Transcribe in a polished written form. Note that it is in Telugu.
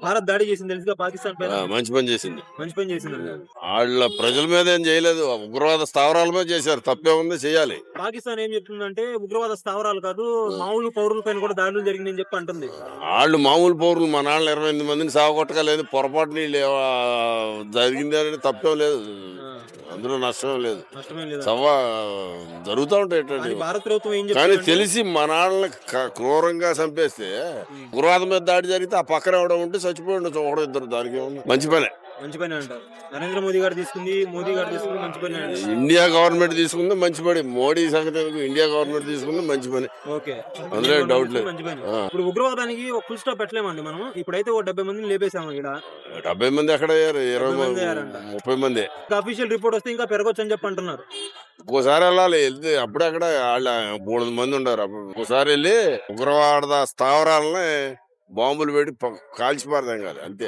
భారత్ దాడి చేసింది తెలుసుగా పాకిస్తాన్ పైన. మంచి పని చేసింది. మంచి పని చేసింది. వాళ్ళ ప్రజల మీద ఏం చేయలేదు, ఉగ్రవాద స్థావరాల మీద చేశారు. తప్పే ఉంది, చేయాలి. పాకిస్తాన్ ఏం చెప్తుందంటే ఉగ్రవాద స్థావరాలు కాదు, మామూలు పౌరుల పైన కూడా దాడులు జరిగిందని చెప్పి అంటుంది. వాళ్ళు మామూలు పౌరులు, మా నాన్న 28 మందిని సాగొట్టకలేదు. పొరపాటు జరిగింది అని తప్పేం లేదు, అందులో నష్టం లేదు. నష్టమే లేదు. జరుగుతూ ఉంటాయి. భారత ప్రభుత్వం ఏం కానీ చెప్తుంది తెలిసి మా నాన్నని క్రూరంగా చంపేస్తే, ఉగ్రవాదం మీద దాడి జరిగితే ఆ పక్కన ఎవడో ఉంటే చచ్చిపోయి ఉండొచ్చు, ఒకడో ఇద్దరు. దానికి మంచి పనే. మంచి పని అంటారు. నరేంద్ర మోదీ గారు తీసుకుంది, మోదీ గారు తీసుకుంది మంచి పని అంటారు. ఇండియా గవర్నమెంట్ తీసుకుంది మంచి పని. మోడీ సంగతి ఇండియా గవర్నమెంట్ తీసుకుంది మంచి పని. ఓకే, అందులో డౌట్ లేదు. మంచి పని. ఇప్పుడు ఉగ్రవాదానికి ఒక ఫుల్ స్టాప్ పెట్టలేమండి మనం. ఇప్పుడైతే ఓ 70 మందిని లేపేసాము ఇక్కడ. 70 మంది ఎక్కడ అయ్యారు? 30 మంది. అఫీషియల్ రిపోర్ట్ వస్తే ఇంకా పెరగొచ్చు అని చెప్పి అంటున్నారు. ఒక్కోసారి వెళ్ళాలి, వెళ్తే అప్పుడే అక్కడ వాళ్ళ 3 మంది ఉండారు. ఒకసారి వెళ్ళి ఉగ్రవాద స్థావరాలని బాంబులు పెట్టి కాల్చిపారదాం కాదు, అంతే.